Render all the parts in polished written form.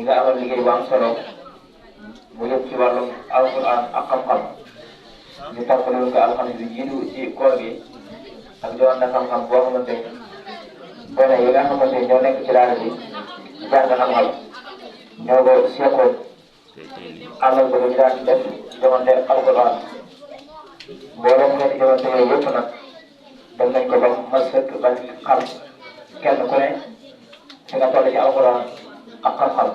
nga amal liggéey bu am solo bu jëm ci wàllum alquran ak xam-xam ñu tàmbaloon ko alxames bi jiitu ci koor gi ak jox na xam-xam boo xamante ni gone yi nga xamante ni ñoo nekk ci daara bi jàng xam-xam ñoo ko seqoon amal ko ñu daan def joxante alquran mboolem xeeti joxante yooyu yëpp nag dem nañ ko ba ma sëkk ba xam kenn ku ne fi nga toll ci alquran ak xam-xam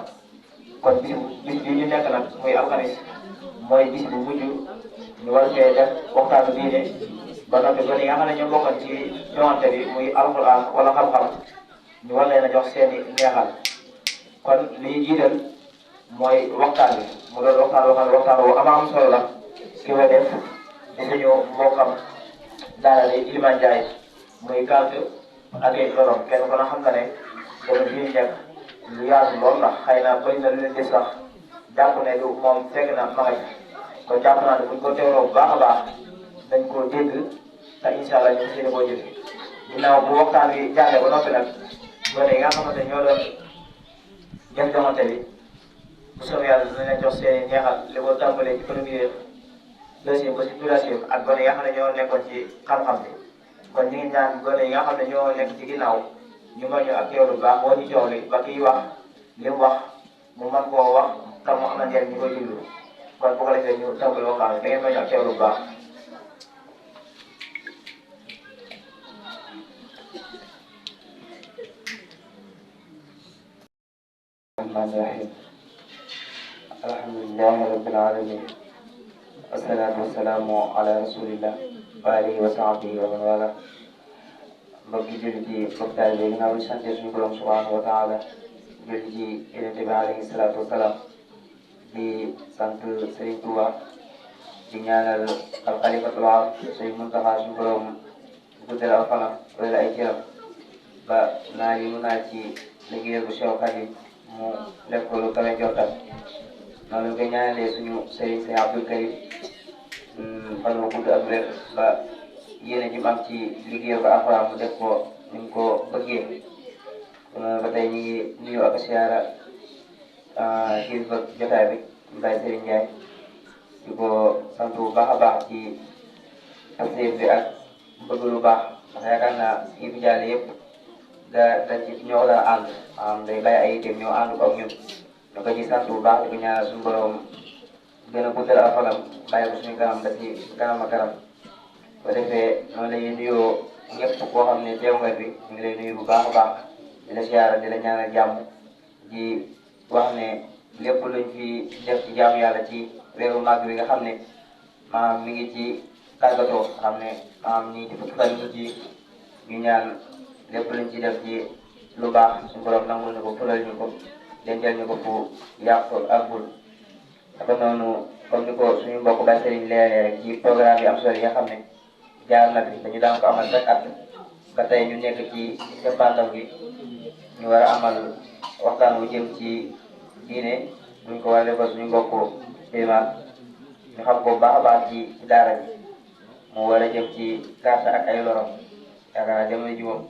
kon bis bi ñu nekk nag muy alxamis mooy bis bu mujj ñu war cee def waxtaanu diine ba noppi ba li nga xam ne ñoo bokkoon ci joŋante bi muy alquran wala xam-xam ñu war leen a jox seeni neexal kon li ñu jiital mooy waxtaan bi mu doon waxtaan bu am solo la ki nga def di suñu mbokkam daara di Iliman Ndiaye muy gàtt ak ay dorom kenn ku ne xam na ne dama fi ñu nekk lu yaatu lool ndax xëy na bëri na lu leen di sax jàpp ne lu moom fekk na ma nga kon jàpp naa ne buñ ko teewloo bu baax a baax dañ koo dégg te incha allah ñu ngi koo jëf ginnaaw bu waxtaan wi jàllee ba noppi nag gone yi nga xamante ñoo doon def joŋante bi bu soobee yàlla dinañ leen jox seen i neexal li ko tàmbalee ci premier deuxième ba ci troisième ak gone yi nga xam ne ñoo nekkoon ci xam-xam bi kon ñu ngi ñaan gone yi nga xam ne ñoo nekk ci ginnaaw ñu mën ñu ak teewlu bu baax boo ñu coow li ba kiy wax li mu wax mu mën koo wax te mu am na njëriñ ñu koy déglu kon bu ko defee ñu tàmbali waxtaan bi da ngeen mën ñu ak teewlu bu baax. rahmaani rahiim alhamdulillahi rabbil alamin wasalaatu wasalaamu ala rasulillah wa alihi wa sahbihi wa man wala mbokki jullit yi mbokk taalibe yi ginnaaw bi sant suñu borom subhanahu wa taala julli ci yonent bi alayhi salaatu wasalaam di sant Serigne Touba di ñaanal alxalifatul aam Serigne Mountakha suñu borom guddal aw fanam wala ay cëram ba naa yi mu naa ci liggéeyal bu Cheikh Khadim mu def ko lu kawe njortam noonu koy ñaanalee suñu Serigne Sey Abdou Karim fan wu gudd ak wér ba yéene ji mu am ci liggéeyal ko Alxuraan mu def ko ni mu ko bëggee ba tey ñu ngi nuyu ak siyaara kilifa jotaay bi Mbaye Serigne Ndiaye di ko sant bu baax a baax ci pastéef bi ak bëgg lu baax ndax yaakaar naa yi fi jaale yëpp dañ ci ñoo ko daan ànd day bàyyi ay itam ñoo ànd ko ak ñun ñu ko ci sant bu baax di ko ñaanal suñu borom gën a guddal ak fanam bàyyi ko suñu kanam ba ci kanam ak kanam bu defee noonu la ñuy nuyoo ñëpp koo xam ne teew nga fi ñu ngi lay nuyu bu baax a baax di la siyaara di la ñaanal jàmm di wax ne lépp luñ fi def ci jaamu yàlla ci weeru màgg bi nga xam ne maanaam mi ngi ci tàggatoo xam ne maanaam nii ci fukki fan yi ci ñu ñaan lépp luñ ci def ci lu baax suñu borom nangul ñu ko fulal ñu ko dencal ñu ko fu yàqul àggul dafa noonu comme ni ko suñu mbokk Baye Serigne leeree rek ci programme yi am solo yi nga xam ne jaar na fi dañu daan ko amal rek at ba tey ñu nekk ci seppandaw gi ñu war a amal waxtaan wu jëm ci diine buñ ko war a defal suñu mbokk iman ñu xam ko baax a baax ci daara ji mu war a jëm ci carte ak ay lorom yaakaar naa jamono ji moom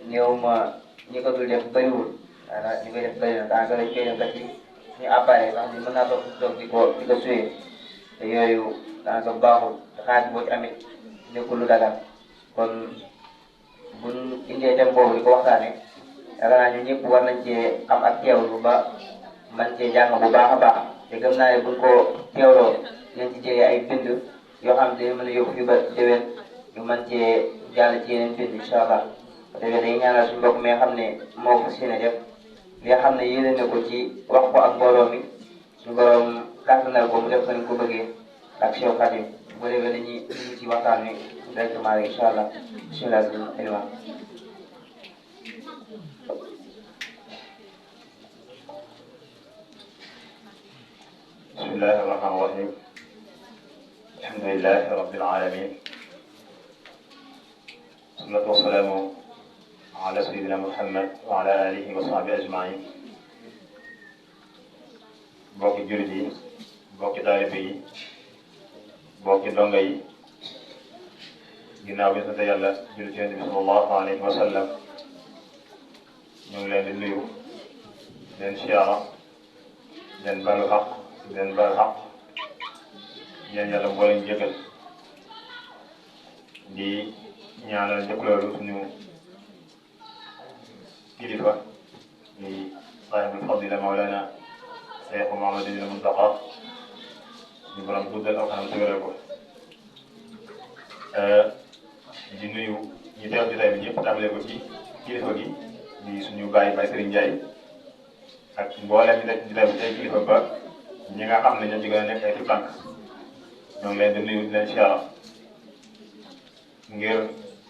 néew ma ñi ko dul def bëriwul waaye ñu koy def bëri na daanaka dañ koy def ba ci suñu appareil sax ni mën naa toog di ko suyee te yooyu daanaka baaxul te xaalis boo ci amee nekkul lu dagal kon buñ indee thème boobu di ko waxtaanee yaakaar naa ñun ñëpp war nañ cee am ak teewlu ba man cee jàng bu baax a baax te gëm naa ne buñ ko teewloo dinañ ci jëlee ay bind yoo xam ne mën a yóbbu fi ba déwén ñu mën cee jàll ci yeneen bind incha allah te day ñaanal suñu mbokk mi nga xam ne moo fas yéene def li nga xam ne yéene na ko ci wax ko ak mbooloo mi suñu borom kàttanal ko mu def ko ni ko bëggee ak Cheikh Khadim bu ko defee dañuy dugg ci waxtaan wi directement rek incha allah bisimilah sëñ bismillahi rahmaani rahim alhamdulilahi rabbil alamin wassalatu wassalaamu ala sayyidina Muhammad wa ala alihi wa sahbihi ajmain mbokki jullit yi mbokki taalibe yi mbokki donga yi ginnaaw bi sant yàlla jullit yonent bi sallallahu alayhi wa sallam ñu ngi leen di nuyu leen siyaara leen balu xaq leen balu xaq yéen yàlla boole ñu jégal di ñaanal njëkk loolu suñu kilifa di sahibul fadila Mawlana Cheikh Mouhamadou Mountakha ñu borom guddal ak xanam tëgëral ko di nuyu ñu teew ci tey bi ñëpp tàmbale ko ci kilifa gi di suñu baay Serigne Ndiaye ak mboolem ñu nekk ci tey bi tey kilifa ba ñi nga xam ne ñoo ci gën a nekk ay tànk ñoo ngi leen di nuyu di leen siyaara ngir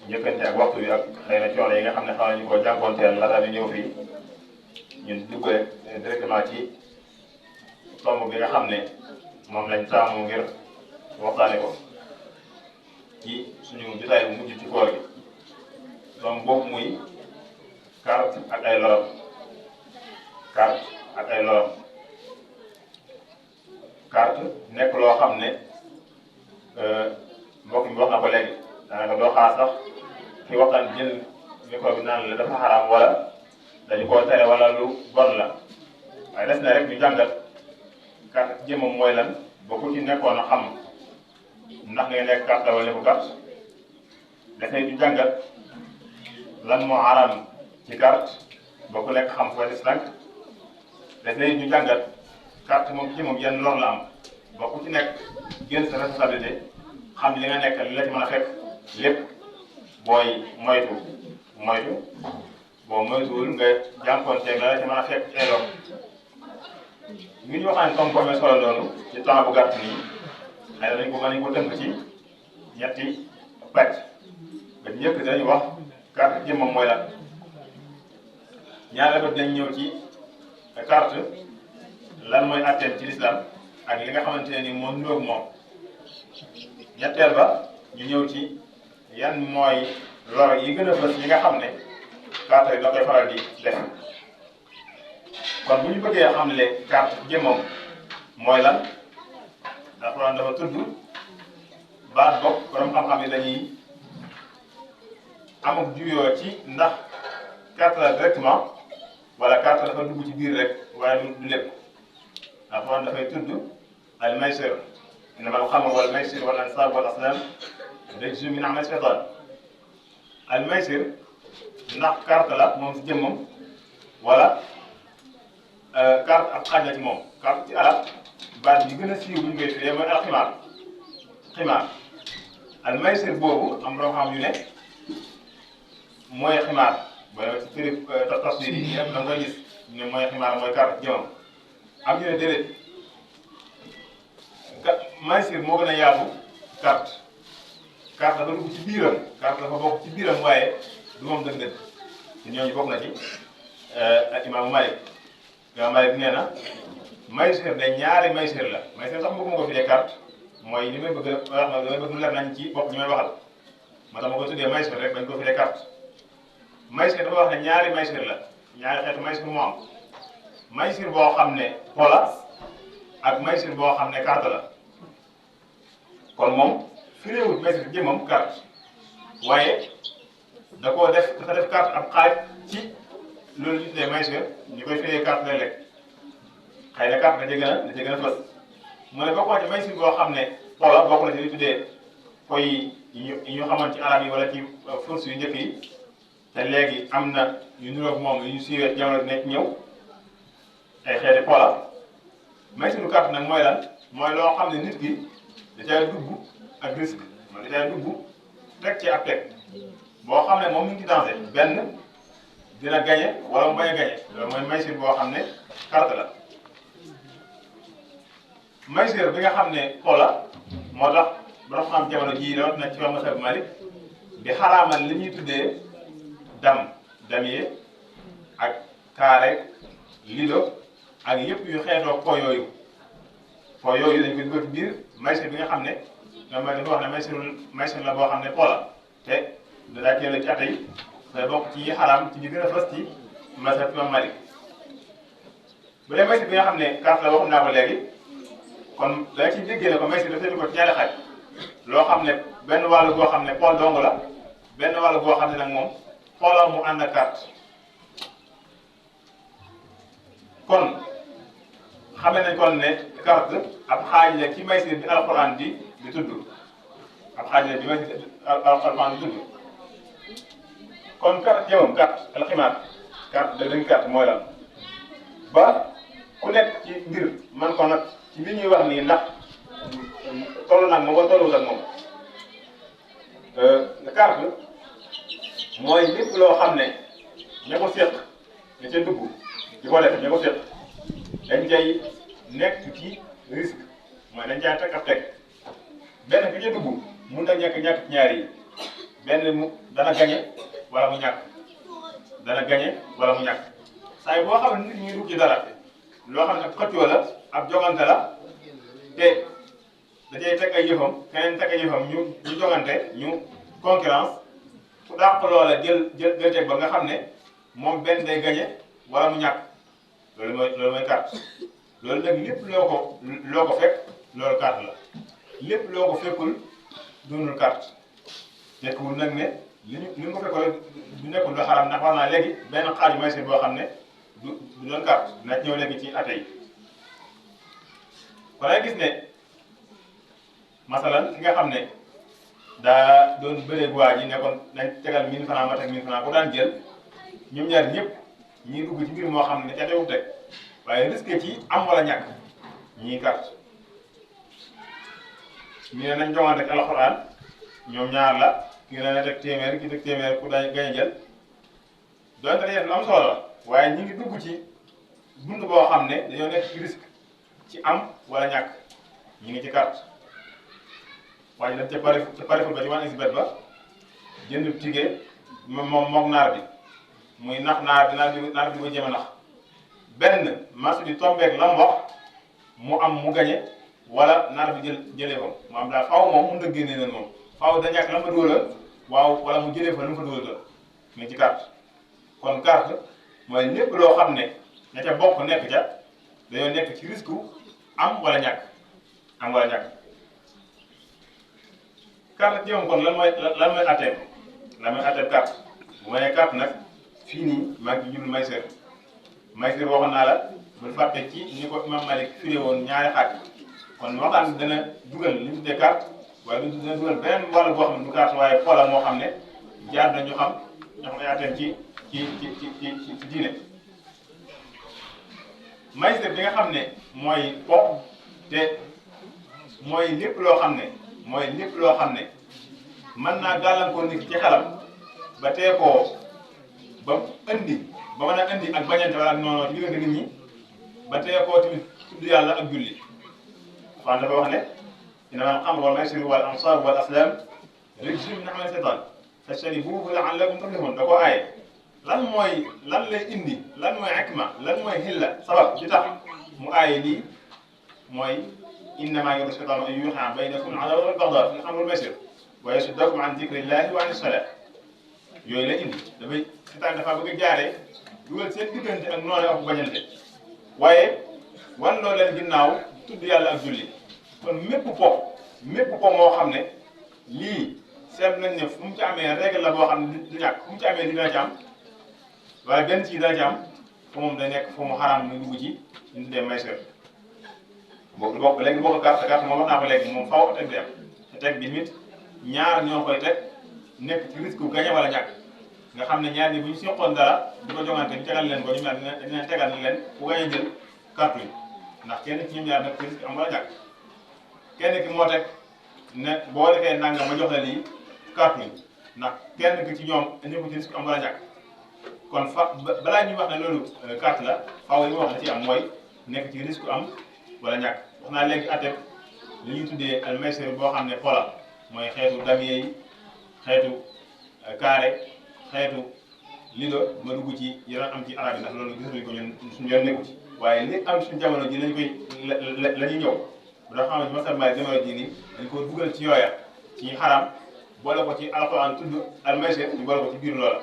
njëkkante ak waxtu bi ak xëy na coono yi nga xam ne xaw nañu koo jànkoonteel laata ñu ñëw fii ñun dugg directement ci tomb bi nga xam ne moom lañ taamu ngir waxtaane ko ci suñu jotaay bu mujj ci koor gi tomb boobu muy carte ak ay loram carte ak ay loram carte nekk loo xam ne mbokk mi wax na ko léegi daanaka doo xaar sax ki waxtaan jël micro bi naan la dafa xaraam wala dañu koo tere wala lu bon la waaye des na rek ñu jàngat carte jëmmam mooy lan ba ku ci nekkoon a xam ndax ngay nekk carte la wala nekku carte des na ñu jàngat lan moo xaraam ci carte ba ku nekk xam fooy des tànk des na ñu jàngat carte moom jëmmam yenn lor la am ba ku ci nekk génn sa responsabilité xam li nga nekk li la ci mën a fekk lépp booy moytu boo moytuwul nga jànkoonteeg la ci mën a fekk ci lor ngi ñu waxaan comme comme solo noonu ci temps bu gàtt nii xëy na dañ ko mën ko tënk ci ñetti pàcc ba njëkk dañu wax carte jëmmam mooy lan ñaareel ba dinañ ñëw ci carte lan mooy atteem ci l'islam ak li nga xamante ne ni moom ndoog moom ñetteel ba ñu ñëw ci yan mooy lor yi gën a fës yi nga xam ne carte yi da koy faral di def kon bu ñu bëggee xam ne carte jëmmam mooy lan Alxuraan dafa tudd baat bopp borom xam-xam yi dañuy amuk juyoo ci ndax carte la directement wala carte dafa dugg ci biir rek waaye du lépp Alxuraan dafay tudd al maysir innamal xamru wal maysir wal ansaabu wal azlaam rijsun min amali shaytaan al maysir ndax carte la moom si jëmmam wala carte ak xaaj la ci moom carte ci arab baat bi gën a siiw bu ñu koy firee mooy al ximaar al maysir boobu am loo xam yu ne mooy ximaar booy ci firi taswiir yi yëpp da nga koy gis ne mooy ximaar mooy carte jëmmam am ñu ne déedéet maysir moo gën a yaatu carte dafa dugg ci biiram carte dafa bokk ci biiram waaye du moom dëgg-dëgg te ñooñu bokk na ci ak imaamu Malik nee na maysir de ñaari maysir la maysir sax bëgguma ko firee carte mooy li may bëgg a wax damay bëgg mu leer nañ ci bopp ñi may waxal moo tax ma ko tuddee maysir rek bañ ko firee carte maysir dafa wax ne ñaari maysir la ñaari xeetu maysir moo am maysir boo xam ne pola ak maysir boo xam ne carte la kon moom firéewut maysir jëmmam carte waaye dafa def carte ab xaaj ci loolu ñu tuddee maysir ñu koy firee carte lay lekk xëy na carte da cee gën a fës mu ne bokk na ci maysir boo xam ne pola bokk na ci li tuddee koy yi ñu xamoon ci arab yi wala ci furs yu njëkk yi te léegi am na yu niroog moom yu ñu siiwee jamono nekk ñëw ay xeeti pola maysiru carte nag mooy lan mooy loo xam ne nit ki da cay dugg ak risque man da cay dugg teg ci ab teg boo xam ne moom mi ngi ci dansé benn dina gañe wala mu bañ a gañe loolu mooy maysir boo xam ne carte la maysir bi nga xam ne pola moo tax borom xam jamono jii rawatina ci waa mazhab Malik di xaraamal li ñuy tuddee damier ak carré lido ak yëpp yu xeetoo po yooyu dañ koy dugal ci biir maysir bi nga xam ne ñoom mooy dafa wax ne maysir la boo xam ne pola te daa teel ci at yi day bokk ci yi xaraam ci ñi gën a fës ci mazhab Imam Malik bu dee maysir bi nga xam ne carte la waxoon naa ko léegi kon da ci déggee ne ko maysir dafa ko ci ñaari xaaj loo xam ne benn wàllu boo xam ne pol dong la benn wàllu boo xam ne nag moom pola mu ànd ak carte kon xamee nañ kon ne carte ab xaaj la ci maysir bi alquran di tudd ab xaaj la bi maysir alquran di tudd kon carte jëmam carte alximaar carte dañ carte mooy lan ba ku nekk ci mbir man ko nag ci li ñuy wax nii ndax toll nag moom ba tolluwul ak moom carte mooy lépp loo xam ne ña ko séq ña ca dugg di ko def ña ko séq dañ cay nekk ci risque mooy dañ cay teg ab teg benn bi ca dugg mun na ñàkk ci ñaar yi benn mu dana gañe wala mu ñàkk dana gañe wala mu ñàkk saa yi boo xam ne nit ñi dugg ci dara loo xam ne xëccoo la ab jogante la te da cay teg ay yëfam keneen teg ay yëfam ñu jogante ñu concurrence ku dàq loola jël teg ba nga xam ne moom benn day gañe wala mu ñàkk loolu mooy carte loolu nag lépp loo ko fekk loolu carte la lépp loo ko fekkul doonul carte nekkul nag ne li ñu ko fekkoon du nekkul lu xaram ndax wax naa léegi benn xaaju maysir boo xam ne du doon carte dina ñëw léegi ci ate yi kon ay gis ne masalan ki nga xam ne daa doon bëreeg waa ji nekkoon nañ tegal 1000 francs ma teg 1000 francs ku daan jël ñoom ñaar ñëpp ñii dugg ci mbir moo xam ne ca teewul teg waaye risque ci am wala ñàkk ñii carte ñu ne nañ joŋante ak alxuraan ñoom ñaar la ki ne na teg téeméer ki teg téeméer ku dañ gañ a jël donte dañuy def lu am solo la waaye ñi ngi dugg ci dund boo xam ne dañoo nekk ci risque ci am wala ñàkk ñi ngi ci carte waaye dem ca pariful ba ci wan exibet ba jënd tigé moom naar bi muy nax naar bi ko jéem a nax benn marché bi tombeek la mu wax mu am mu gañe wala naar bi jëlee ko mu am daal faaw moom mun na génnee leen moom faaw da ñàkk la ma dugalal waaw wala mu jëlee fa lu mu fa dugalal mu ci carte kon carte mooy lépp loo xam ne ña ca bokk nekk ca dañoo nekk ci risque am wala ñàkk carte jëmam kon lan mooy atteem carte bu ma nee carte nag fii nii maa ngi ci jublu maysir waxoon naa la bul fàtte ci ni ko imam Malik firé woon ñaari xaaj kon waxtaan dana dugal li ñu tuddee carte waaye dana dugal beneen wàll boo xam ne du carte waaye xoola moo xam ne jaar na ñu xam ay atteem ci diine maysir bi nga xam ne mooy pop te mooy lépp loo xam ne mën naa gàllankoor nit ki ci xelam ba tee koo ba mën a indi ak bañante wala ak noonu ci diggante nit ñi ba tee koo tamit tudd yàlla ak julli Alxuraan dafa wax ne innamal xamru wal maysiru wal ansaabu wal azlaamu rijsun min amali shaytaan fajtanibuuhu la'allakum tuflihuun da koo aaye lan lay indi lan mooy hikma lan mooy xilla sabab ci tax mu aaye lii mooy innamaa yuriidu shaytaanu an yuuqi'a baynakum al-'adaawata wal-baghdaa'a fil xamri wal maysir wa yasuddakum an dikrillaahi wa ani salaat yooyu la indi seytaan dafa bëgg a jaaree dugal seen diggante ak noonu ak bañante waaye wan loo leen ginnaaw tudd yàlla ak julli kon mépp po moo xam ne lii seet nañ ne fu mu ci amee règle la boo xam ne du ñàkk fu mu ci amee li dina ci am waaye benn ci dina ci am fu moom day nekk fu mu xaraam muy dugg ci ñu tuddee maysir bokk léegi bokk carte moom wax naa ko léegi moom faaw teg di am te teg bi nit ñaar ñoo koy teg nekk ci risque bu gañe wala ñàkk nga xam ne ñaar ñi bu ñu seqoon dara di ko joŋante ñu tegal leen ko ñu mel dañ leen tegal ne leen ku gañe jël carte yi ndax kenn ci ñoom ñaar nag ci risque am wala ñàkk kenn ki moo teg ne boo defee nangam ma jox la lii carte yi ndax kenn ki ci ñoom dañu ko ci risque am wala ñàkk kon balaa ñuy wax ne loolu carte la faaw li mu wax la ci am mooy nekk ci risque am wala ñàkk wax naa léegi ateb li ñuy tuddee al maysir boo xam ne xoolal mooy xeetu damier yi xeetu carré xeetu lido ma dugg ci yeneen am ci arab yi ndax loolu gisuñu ko ñun suñu yoon nekku ci waaye li am suñu jamono ji lañ koy la ñuy ñëw bu da xam ne masalma jamono ji nii dañ ko dugal ci yooya ci xaram boole ko ci alxuraan tudd al maysir ñu boole ko ci biir loola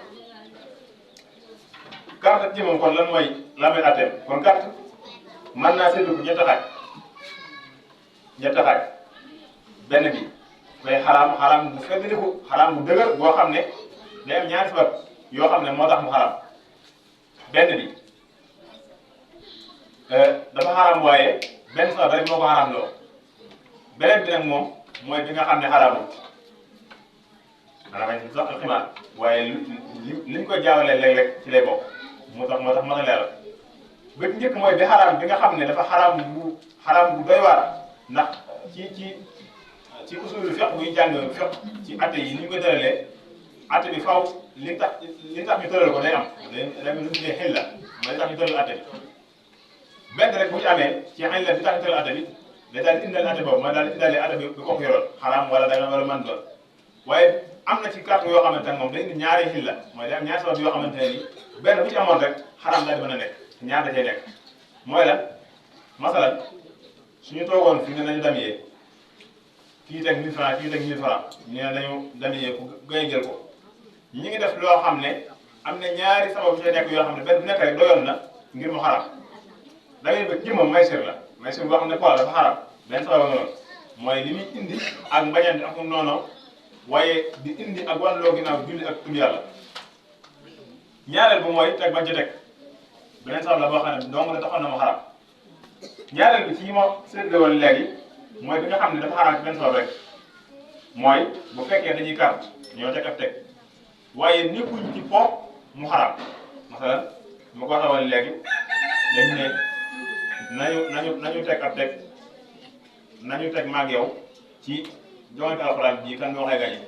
carte ji moom kon lan mooy atteem kon carte mën naa séddu ko ñetti xaaj benn bi day xaraam bu feddaliku xaraam bu dëgër boo xam ne day am ñaari sabab yoo xam ne moo tax mu xaraam benn bi dafa xaraam waaye benn sabab rek moo ko xaraam loo beneen bi nag moom mooy bi nga xam ne xaraamut maanaam sax alximaar waaye liñ ko jaawalee léeg-léeg ci lay bokk moo tax mën a leeral ba njëkk mooy bi xaraam bi nga xam ne dafa xaraam bu doy waar ndax ci usul fiqh buy jàng fiqh ci atte yi ni ñu ko tëralee atte bi faaw li tax ñu tëral ko day am day lu tuddee xilla mooy li tax ñu tëral atte bi benn rek bu ñu amee ci xilla bi tax ñu tëral atte bi day daal di indal atte boobu mooy daal di indalee atte bi ko yoroon xaraam wala dana wala mën doon waaye am na ci kàttu yoo xamante ne moom day indi ñaari xilla mooy day am ñaari sabab yoo xamante ne ni benn bu ci amoon rek xaraam daal di mën a nekk ñaar da cee nekk mooy lan masalan suñu toogoon fi ne nañu damyee kii teg 1000 francs kii teg 1000 francs ñu ne nañu damyee ku gën jël ko ñi ngi def loo xam ne am na ñaari sabab yu ci nekk yoo xam ne benn bu nekk rek doyoon na ngir mu xaraam damay ba jëmmam maysir la maysir boo xam ne quoi dafa xaraam benn sabab nga noonu mooy li muy indi ak mbañante ak noonu waaye di indi ak wàlloo ginnaaw julli ak tudd yàlla ñaareel bu mooy teg bañ ca teg beneen sabab la boo xam ne dong la taxoon na mu xaraam ñaareel bi ci ma séddale woon léegi mooy bi nga xam ne dafa xaraam ci benn sabab rek mooy bu fekkee dañuy kar ñoo teg ak teg waaye nekkuñ ci po mu xaraam masalan ma ko waxee woon léegi dañ ne nañu teg ak teg nañu teg maag yow ci joŋante alxuraan bii kan nga waxee gañe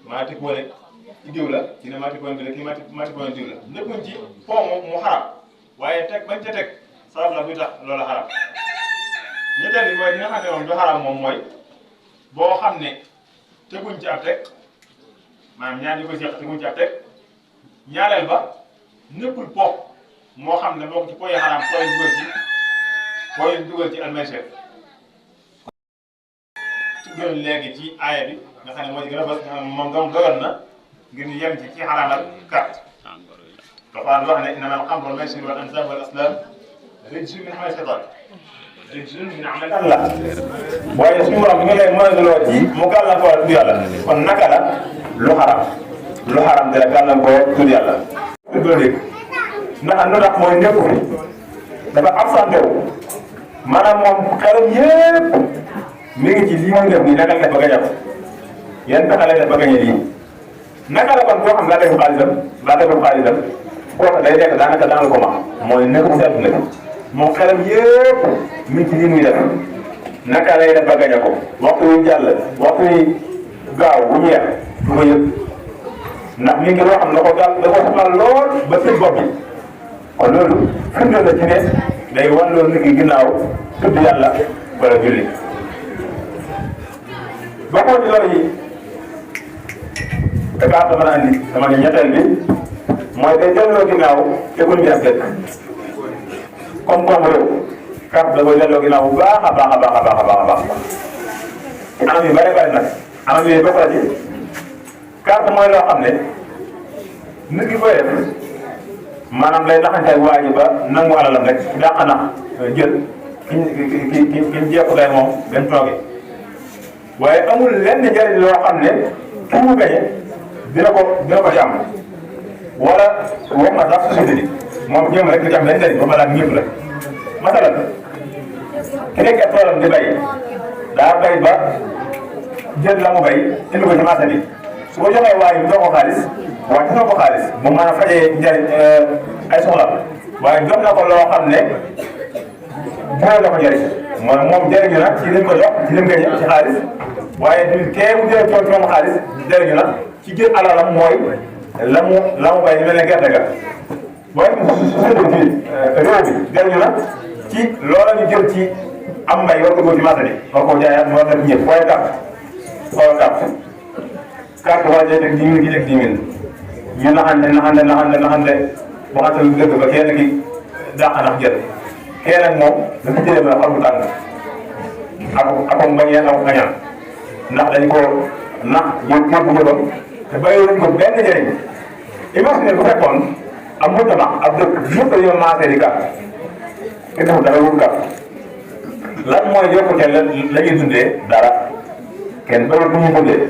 maa ti boole ci diw la ci ne maa ti boole bi la kii maa ti boole diw la nekkuñ ci po mu xaraam waaye teg bañ ca teg sabab la buy tax loolu xaraam ñetteel bi mooy li nga xam ne moom du xaraam moom mooy boo xam ne teguñ ci ab teg maanaam ñaar ñu ko seq teguñ ci ab teg ñaareel ba nekkul po moo xam ne boo ko ci po yi xaraam po yi dugal ci almayseer tuddoon léegi ci aaya bi nga xam ne moo ci gën a bës moom doyoon na ngir ñu yem ci xaraamal carte dafa wax ne innamal xamru wal maysiru wal ansaabu wal azlaamu rijsun min amali shaytaan rijsun min amali Allah waaye suñu borom bi nga lay moytuloo ci mu gàllankoor tudd yàlla kon naka la lu xaram dara gàllankoor tudd yàlla. ndax lu tax mooy nekku fi dafa absenté wu maanaam moom xelam yépp mi ngi ci lii muy def nii naka la def ba gañe ko yan pexe la def ba gañe lii naka la kon koo xam daa deful xaalisam kooku day nekk daanaka daanaka ko ma mooy nekk mu seetlu na moom xelam yépp mi ngi ci lii muy def naka lay def ba gañe ko waxtu yu jàll waxtu yu gaaw bu ñeex du ko yëg ndax mi ngi loo xam ne da ko soxal lool ba sëñ bopp bi kon loolu firnde la ci ne day wan loolu nit ki ginnaaw tudd yàlla wala julli bokkoo ci loolu yi te kaa mën a andi sama ñetteel bi mooy day delloo ginnaaw économie ak dëkk koom-koom réew carte da koy delloo ginnaaw bu baax a baax a baax a baax a baax a baax anam yu bëri bëri nag anam yooyu bokk na ci carte mooy loo xam ne nit ki koy def maanaam lay naxanteeg waa ji ba nangu alalam rek dàq na jël ki jeexu lay moom gën tooge waaye amul lenn njëriñ loo xam ne ki mu gañe dina ko ci am wala wax na sax société bi moom ñoom rek di ci am lenn njëriñ ba balaa ñëpp la masalan ki nekk ak toolam di bay daa bay ba jël la mu bay indi ko ci marché bi su ko joxee waaye mu jox ko xaalis waaye jox ko xaalis mu mën a fajee njëriñ ay soxla waaye jox na ko loo xam ne jural la ko njëriñ mooy moom jëriñu na ci liñ ko jox ci lim gañe ci xaalis waaye tamit kee mu jëlee ci moom xaalis jëriñu na ci jël alalam mooy la mu bay ñu mel ne gerte ga waaye société bi réew bi jëriñu na ci loola ñu jël ci am mbay war ko góor ci marché bi war koo jaayaat mu war na ñëpp waaye carte waa jee teg 10 000 gi teg 10 000 ñu naxante waxante lu dëgg ba kenn ki dàq nax jël kenn nag moom dafa jëlee ba xol bu tàng ak mbañeel ak ngañaan ndax dañ ko nax yóbbu jëfam te bàyyi lañ ko benn njëriñ imagine bu fekkoon am mujtama ab dëkk ñëpp dañoo maasee di carte te defu dara wut carte lan mooy yokkute la ñuy dundee dara kenn bëri lu ñu dundee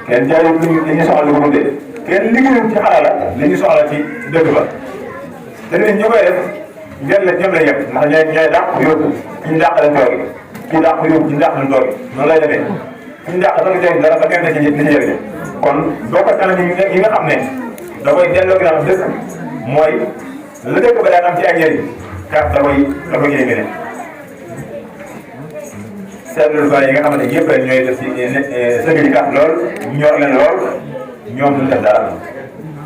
kenn jaayut li ñu soxla lu ko dundee kenn liggéeyul ci xarala li ñu soxla ci dëkk ba te nit ñu koy def njël la ñoom la yem ndax ñooy dàq yóbbu ci ñu dàq leen tool yi ci dàq yóbbu ci ñu dàq leen tool yi noonu lay demee ci ñu dàq dafa jëriñ dara ba kenn ci nit ñi jëriñ kon boo ko kanam yi nga xam ne da koy delloo ginnaaw dëkk mooy la dëkk ba daan am ci ay njëriñ carte da koy éliminer seetlu ba yi nga xamante ne yëpp rek ñooy def ci sëgg carte lool ñor leen lool ñoom duñ def dara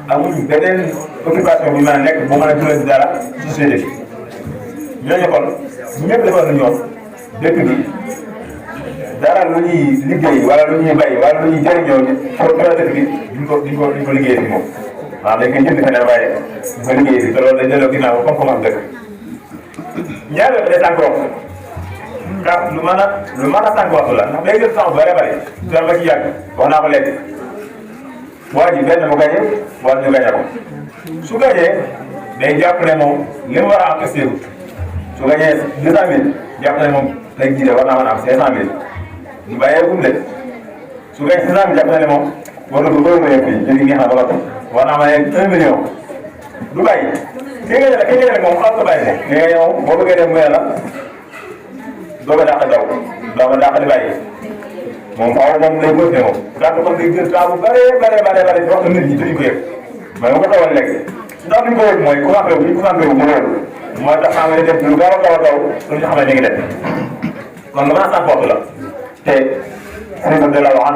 amuñ beneen occupation bu mën a nekk bu mën a jural dara ci société bi ñooñu kon ñëpp defoon na ñoom dëkk bi dara lu ñuy liggéey wala lu ñuy bay wala lu ñuy jëriñoo pour dëkk bi duñ ko liggéey fi moom waaw dañ koy jënd feneen waaye duñ ko liggéey fi te loolu dañ delloo ginnaaw comme am dëkk ñaareel ba day sànq waxtu car lu mën a sànq waxtu la ndax day jël temps bu bëri bëri dara ba ci yàgg wax naa ko léegi waa ji benn mu gañe wala ñu gañe ko su gañee day jàpp ne moom li mu war a am esté wut su gañee 200000 jàpp ne moom lay jiite war naa mën a am 500000 ñu bàyyee gum de su gañee 500000 jàpp na ne moom war na ko bëri bëri fii jëli neex na ba noppi war naa mën a 1 million du bàyyi ki nga jëlee moom xam nga bàyyi ko li nga ñëw boo bëggee def mu la doo ko dàq daw doo ko dàq di bàyyi moom faaw moom lay continué moom gàtt kon day jël temps bu bëree ci waxtu nit ñi duñ ko yëg mais bu ko xawoon léegi ndax duñ ko yëg mooy commencé wu mu loolu moo tax xam nga def lu gaaw a daw suñu xam ne ñu ngi def kon lu mën a sànq la te sëriñ bi la wax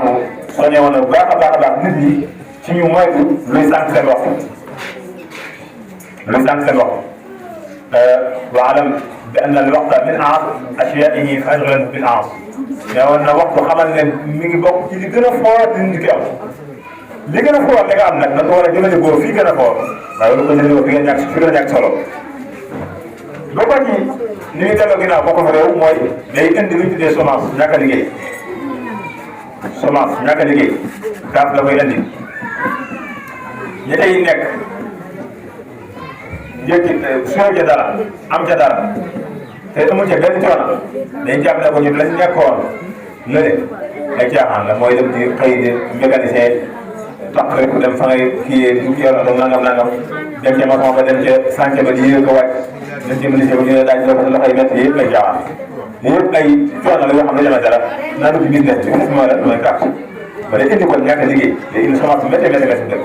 soññee woon na bu baax a baax nit ñi ci ñu moytu luy sànq seen waxtu waalam bi anna al waqta min a'zami ashyaa'ihi fa ashghalhu bil a'zam mais woon na waxtu xamal ne mi ngi bokk ci li gën a fort nit ki am li gën a fort li nga am nag da nga ko war a jëfandikoo fii gën a fort waaye lu ko jëfandikoo fi nga ñàkk solo boo ko ci ni muy delloo ginnaaw bokk réew mooy day indi lu ñu tuddee semence ñàkk a liggéey gaaf la koy indi ñi tey nekk jékki soo ca dara am ca dara te amul ca benn coono day jàpp ne ko ñu lañ nekkoon lële ay caaxaan la mooy dem di xëy di mécanicien tax rek dem fa ngay kii du yor oto nangam dem ca maçon ba dem ca sànq ba di yéeg ko wàcc dem ca menuisier ba ñu ne daaj loxo yi métti yëpp ay caaxaan yëpp ay coono la yoo xam ne dama dara naanu ci business bi business mooy lan mooy carte ba day indi ko ñàkk liggéey day indi semence métti dëkk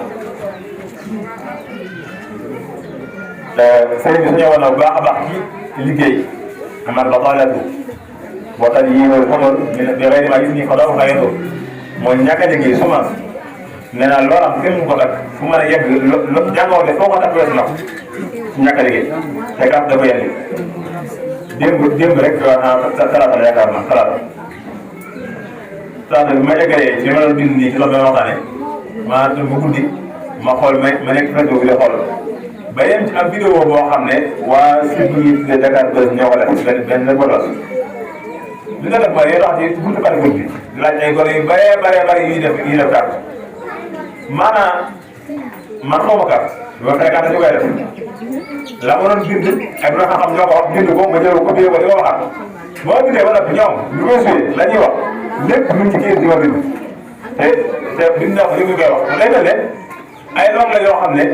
sëriñ bi su ñëwoon na bu baax a baax ci liggéey amal batalatu waxtaan yi wala xamal bi xëy na gis ni xaw ma xëy mooy ñàkk a liggéey semence nee naa loolam kenn mu ko takk fu mën a yegg jàngoo de foo ko takk weesu na ko ci ñàkk a liggéey te gàtt da koy indi démb rek talaata la yaakaar naa talaata bi ma eggalee li ma doon bind nii ci loolu ma waxtaanee maa dem ba guddi ma xool ma nekk Facebook bi di xool ba yem ci am vidéo boo xam ne waa site bi de Dakar Buzz ñoo ko def benn reportage li nga def mooy yéen wax ci buntu Carrefour bi di laaj ay gone yu bëree yuy def carte maanaam man xaw ma carte ba fréquenté ñu koy def la ma doon bind ay borom xam-xam ñoo ko wax bind ko ma jël copier ko di ko waxaat boo bindee ba noppi ñoom ñu koy suyee la ñuy wax lépp ñu ci kii di ma bind te bind naa ko li muy koy wax day mel ne ay doom la yoo xam ne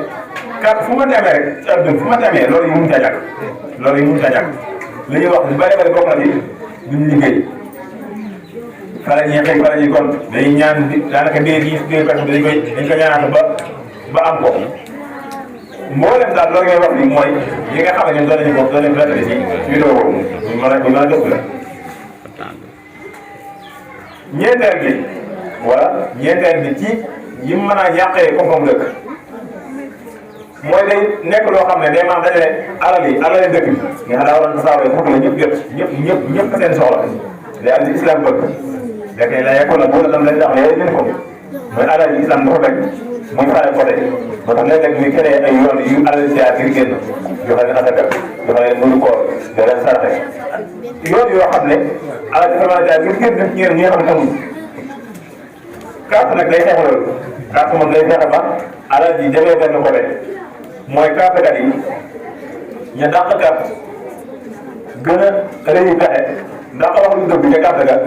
carte fu ma demee rek ci àdduna fu ma demee loolu yi mënut a ñàkk li ñuy wax lu bëri bokk na ci duñ liggéey fa la ñuy xëy fa la ñuy gont dañuy ñaan di daanaka déet yi dañ ko ñaanal ba am ko mboolem daal loolu ngay wax ni mooy yi nga xam ne ñun doon nañu ko doon nañu ko ci vidéo boobu ñu mën a gëstu la ñeenteel bi ci yi mën a yàqee koom-koom dëkk mooy day nekk loo xam ne day maam dajale alali dëkk bi nga xam daa waroon tasaaroo foofu la ñëpp jot ñëpp seen soxla day am li islam bëgg da koy la yekkoon na boo tam lañ tax yooyu leen ko mooy alal islam dafa bañ muy fare côté ba tax léeg-léeg muy créé ay yoon yu alal siyaar ngir génn joxe leen asaka joxe leen mënu koor joxe leen sarte yoon yoo xam ne alal dafa mën a jaar ngir génn ñi nga xam ne amuñ carte nag day fexe loolu carte moom day fexe ba alal ji demee benn côté mooy carte kat yi ñu dàq carte gën a rëy pexe dàq wax lu dëgg ca carte kat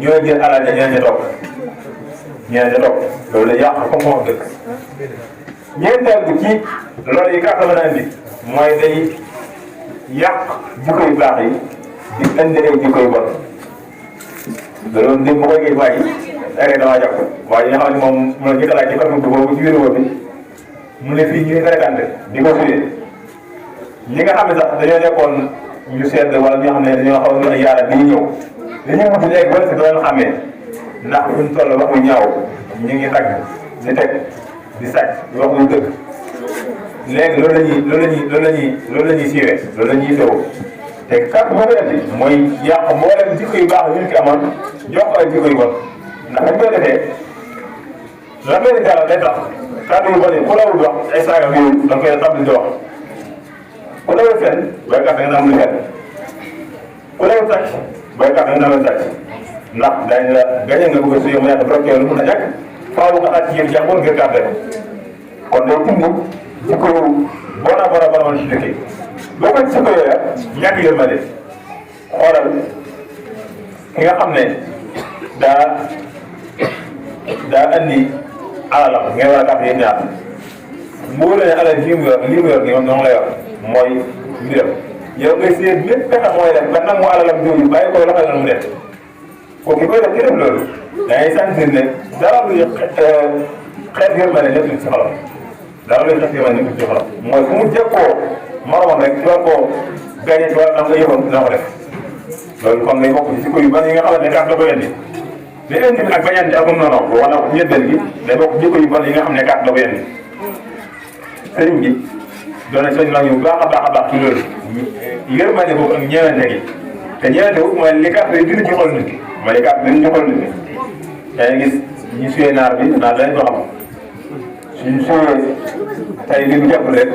ñooy jël alal ja ñeneen ña toog loolu la yàq comme moom dëkk ñeenteel bi ci loolu yi carte mën a indi mooy day yàq jikko yu baax yi di indi ay jikko yu bon loolu démb bu koy gis bàyyi rek damaa jàpp waaye ñi nga xam ne moom mu la jëkkalaat ci kàddu boobu ci vidéo bi mu ne fii ñu ngi fréquenté di ko suyee ñi nga xam ne sax dañoo nekkoon ñu sedd wala ñoo xam ne dañoo xaw a ay yaara bi ñu ñëw dañuy mujj léegi ba si doon xamee ndax buñ toll wax lu ñaaw ñu ngi dagg di teg di sàcc di wax lu dëgg léegi loolu la ñuy siiwee loolu la ñuy teewoo te kàddu boo ko indi mooy yàq mboolem jikko yu baax yu nit ki amoon jox ko ay jikko yu bon ndax dañ koy defee la koy di jàll day tax kàddu yu bon yi ku lawul wax ay saaga yooyu da nga koy tàmbali di wax ku lawul fen baykat da nga naan lu fen ku lawul sàcc baykat da nga naan lu sàcc ndax dañ la gañe nga bëgg a suyee mu nekk bloqué lu mun a ñàkk faaw nga xaaj ci yëf jàmbur ngir kàddu kon day tindi jikko yu bon a bon ci dëkk boo ko jikko yooya ñàkk yërmande xoolal ki nga xam ne daa andi alalam ngeen war a kàtt yéen ñaar mu wóor ne alal lii mu yor nii moom la yor mooy mbiram yow ngay seet lépp pexe mooy def ba nangu alalam jooju bàyyi ko loxo la mu def kooku ki koy def ki def loolu da ngay sentir ne dara luy xeet yërmande nekkul ci xolam dara luy xeet yërmande nekkul ci xolam mooy fu mu jekkoo moromam rek ci war koo gagné ci war a am nga yëfam dina ko def loolu kon day bokk ci jikko yu bari yi nga xamante ne kàddu da koy indi li indi bi nag bañante akum noonu wala ñeddal gi day bokk jikko yu bari yi nga xam ne kàddu da koy indi sëriñ bi doon soñ la ñu baax a baax ci loolu yërmande boobu ak ñeewante gi te ñeewante boobu mooy li kàddu yi dina ci xol nit ki mooy li kàddu dina ci xol nit ki yaa ngi gis ñu suyee naar bi naar dañ ko xam suñu suyee tey li mu jàpp rek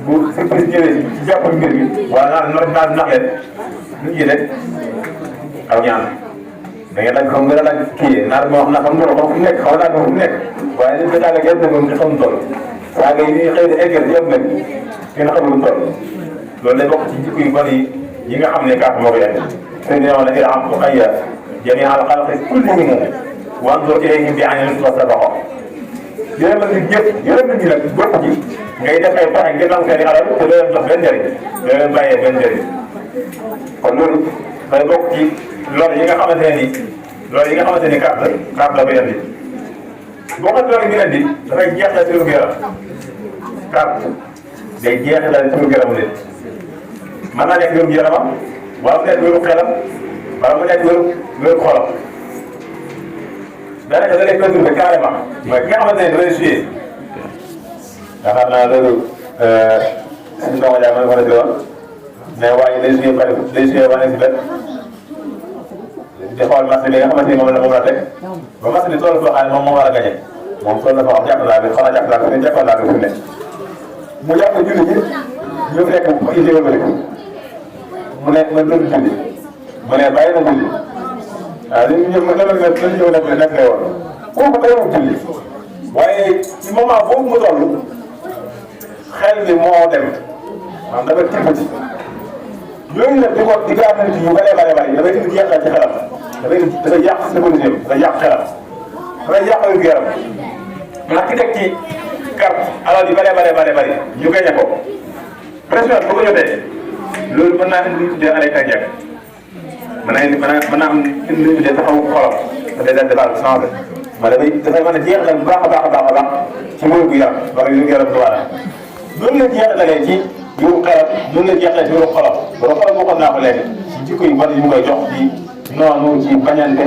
bu surprise ñëwee ci jàppal mbir bi wala naa nax leen lu ñuy def aw ñaan da ngeen laaj xam nga laaj kii naar moo xam na xam nga fu mu nekk xaw naa ko fu mu nekk waaye li ko daal gerte moom ci xamuñ toll saa ngay ni xëy na eggal yëpp nag ngeen xamul toll loolu day bokk ci jikko yu bari yi nga xam ne kàpp moo ko yàgg sëñ bi ne ila am tuqayya jamia al xalqi kullihim wanzur ilayhim bi aynin tasabaqa yërëm nit ñëpp yërëm nit ñi nag bokk ci ngay def ay pexe ngir nangu seen i alal te doo leen jox benn njëriñ doo leen bàyyee benn njëriñ kon loolu day bokk ci loolu yi nga xamante ne ni carte la koy indi boo ko loolu ñu indi dafay jeexal ci wér-gu yaram carte day jeexal ci wér-gu yaramu nit mën naa nekk wér-gu yaramam wala mu nekk wéru xelam wala mu nekk wéru xolam daanaka da lay perturbé carrément mooy ki nga xamante ne da lay suyee yaakaar naa loolu suñu ndongo jaay ma ne ko defee woon mais waaye day suyee wane si benn di xool marché bi nga xamante ni moom la teg ba marché bi toll foo xam ne moom moo war a gañe moom toll na foo xam jàppalaa bi xanaa jàppalaa bi jàppalaa bi fi ne mu jàpp julli ji ñu fekk mu indi wëlbati mu ne man loolu julli mu ne bàyyi na julli waaw li ñu ñëw nekk lay woon kooku bàyyiwul julli waaye ci moment boobu mu toll xel bi moo dem maanaam dafa tibbati yooyu nag di garanti yu bëree bëri dafay indi jeexal ci xelam dafay yàq sécurité bi dafay yàq xelam dafay yàq wér-gu-yaram ndax ki teg ci carte alal yu bëree bëri ñu gañe ko pression bu ko jotee loolu mën naa indi lu ñu tuddee arrêt cardiaque mën naa am indi lu ñu tuddee taxawu xolam dafay daal di baal changé ma dafay mën a jeexal bu baax a baax ci wér-gu-yaram wala wér-gu-yaram du waara loolu la jeexalee ci yow xelam loolu la jeexalee ci yow xolam boo xolam waxoon naa ko léegi ci jikko yu bari yu mu koy jox ci noonu ci bañante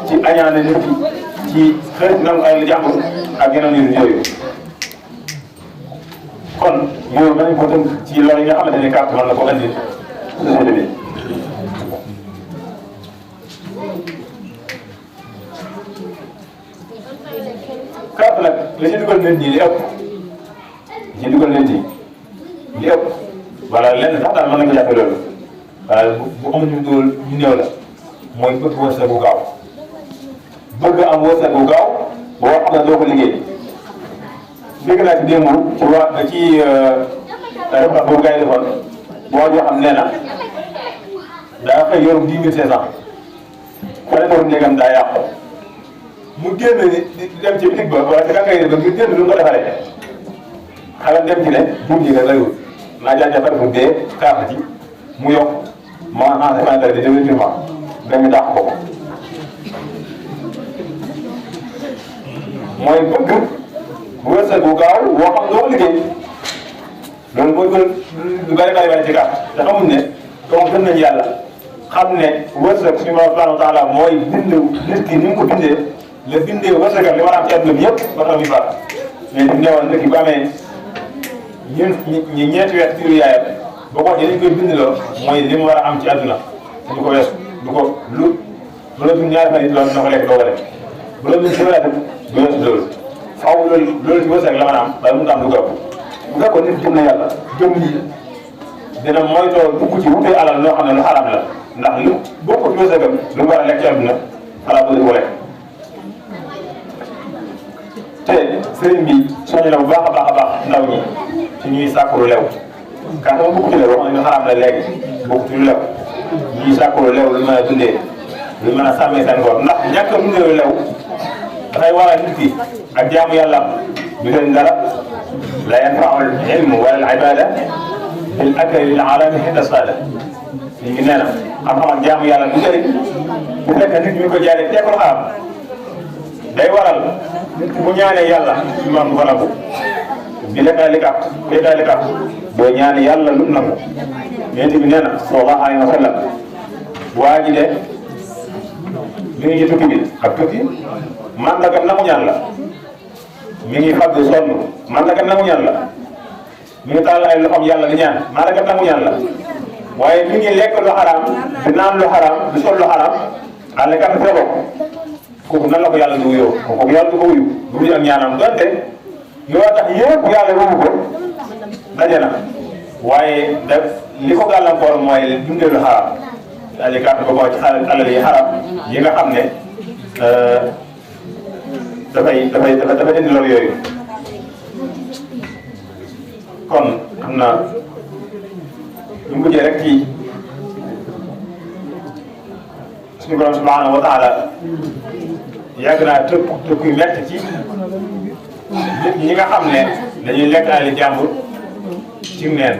ci añaane nit ci xëy na ay jàmbur ak yeneen yooyu kon yooyu nañ ko tënk ci loolu yi nga xamante ni carte mën na ko indi société bi carte nag la ci dugal nit ñi li ëpp ci dugal nit ñi li ëpp wala lenn sax daal mën nañu ko jàppe loolu waaye bu amuñu dugal ñu néew la mooy bëgg wërsëg bu gaaw bëgg am wërsëg bu gaaw boo xam ne doo ko liggéey dégg naa ci démb ci waa ci repas boobu gars yi defoon boo joo xam nee na daa xëy yorum 10 500 fële borom néegam daa yàqu mu génn di dem ci bitig ba wala ci kànga yi ba ngir génn lu mu ko defaree xale dem ci ne buum ji nga lay wut naa jaajëfal bu dee carte ji mu yokk ma en définitive de développement dañu dàq ko mooy bëgg wërsëg bu gaaw woo xam doo ko liggéey loolu mooy gën lu bari bari ci carte te xamuñ ne comme gën nañu yàlla xam ne wërsëg suñu borom subhanahu wa taala mooy bind nit ki ni mu ko bindee la bindee wërsëgal li war a am ci àdduna bi yëpp ba tax muy baax mais bu newoon nit ki bu amee ñeenti weer ci yaayam boo ko waxee dañ koy bind loo mooy li mu war a am ci àdduna te du ko weesu du ko lu bu la dund ñaari fan it loolu dina ko lekk doo ko def bu la dund si wér du weesu loolu faaw loolu ci wërsëg la mën a am wala mu am lu ko ëpp bu fekkoon nit gëm na yàlla gëm lii dina moytoo dugg ci wutee alal loo xam ne lu xaraam la ndax lu bokk ci wërsëgam lu mu war a lekk ci àdduna xalaat ko di ko lekk te sëriñ bi soññ la bu baax a baax a baax ndaw ñi ci ñuy sàkku lu lew kaa moom bokku ci lew wax nañu xaraam la léegi bokku ci lu lew ñuy sàkku lu lew lu mën a dundee lu mën a sàmmee seen ngor ndax ñàkk a dundee lu lew dafay waral nit ki ak jaamu yàlla du leen dara la yanfau al ilmu wala al ibada bil akali lil alami hinda sada li ngi nee na xam-xam ak jaamu yàlla du jëriñ bu fekkee nit ñi ko jaaree teekul xaram day waral nit ki bu ñaanee yàlla ci man du ko nangu bi lekkaali kàpp boo ñaanee yàlla lu nangu yonent bi nee na sallallahu alayhi wa sallam waa ji de mi ngi ci tukki bi ak tukki man la kat nangu ñaan la mi ngi fagg sonn man la kat nangu ñaan la mi ngi taal ay loxoom yàlla di ñaan man la kat nangu ñaan la waaye mi ngi lekk lu xaraam di naan lu xaraam di sol lu xaraam àll kat sa bopp kooku nan la ko yàlla du wuyoo kooku yàlla du ko wuyu du wuyu ak ñaanam donte yoo tax yëpp yàlla wuyu ko daje na waaye daf li ko gàllankoor mooy dundee lu xaraam àll kat ko boo ci alal yi xaraam yi nga xam ne dafay indi loolu yooyu kon xam naa ñu mujjee rek ci suñu borom subhanahu wa taala yàgg naa tëkk yu métti ci nit ñi nga xam ne dañuy lekk ali jàmbur ci neen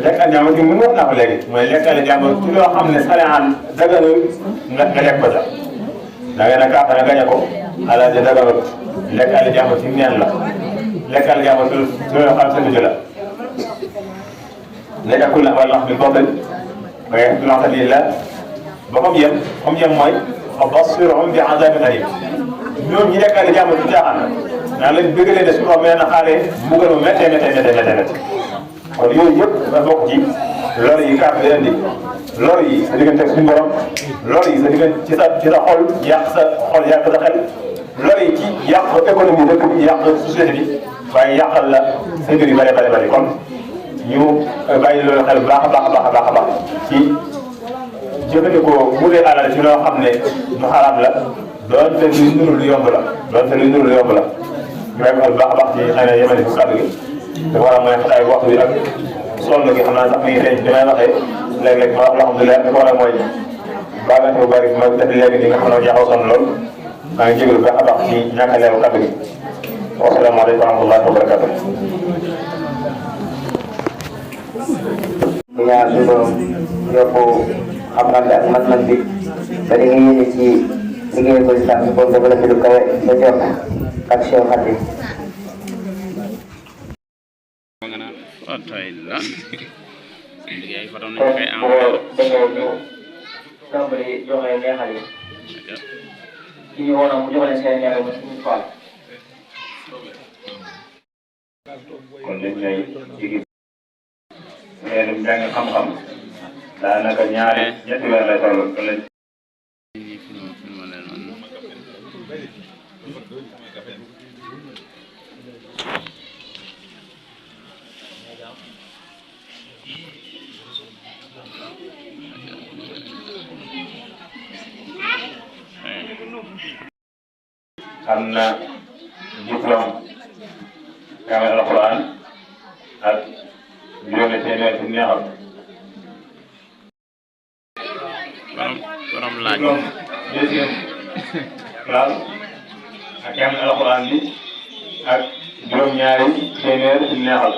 lekk ali jàmbur ci mën wax naa ko léegi mooy lekk ali jàmbur ci loo xam ne sariyaan daganul nga lekk ko ca da ngay na carte nga gañe ko ala de daganul lekk ali jàmbur ci neen la lekk ali jàmbur ci loo xam sa nit la léegi akul na wala bi boobu waaye alhamdulilah ba comme yem mooy fa basirhum bi azabin alim ñoom ñi lekkaale jàmm ci caaxaan naa leen bëgg leen ne suñu wax na xaale mbugal mu méttee kon yooyu yëpp dafa bokk ci lor yi carte leen di lor yi sa diggante ak suñu borom lor yi sa diggante ci sa xol yàq sa xel lor yi ci yàq économie dëkk bi yàq société bi waaye yàqal la sa mbir yu bëri kon ñu bàyyi loolu xel bu baax a baax ci jëfandikoo bu dee alal ci loo xam ne lu xaraam la doonte luy nuru lu yomb la ñu bàyyi ko xel bu baax a baax ci xëy na yemale fu kàddu gi dafa war a mooy xataay waxtu bi ak sonn gi xam naa sax mi ngi feeñ bi may waxee léeg-léeg ma wax alhamdulilah dafa war a mooy baagante bu bëri ma def léegi di nga xam ne jaxaw sonn lool maa ngi jégalu bu baax a baax ci ñàkk a leeru kàddu gi wasalaamaaleykum wa rahmatullahi wa barakatuh bu ñaar suñu borom yokku xam-xam bi ak man-man bi ba li nga yéene ci liggéey ko islam bi kon dafa la fi lu kawe ba jot ak Cheikh Khadim tàmbali joxe neexal yi ki ñu woon mu joxe seen neexal ba suñu faal kon dañ lay jigi weeru jàng xam-xam daanaka ñetti weer lay toll wala am na diplôme kaamil alquran ak juróomi téeméer ci neexal borom laaj deuxième classe ak kaamil alquran bi ak juróom-ñaari téeméer ci neexal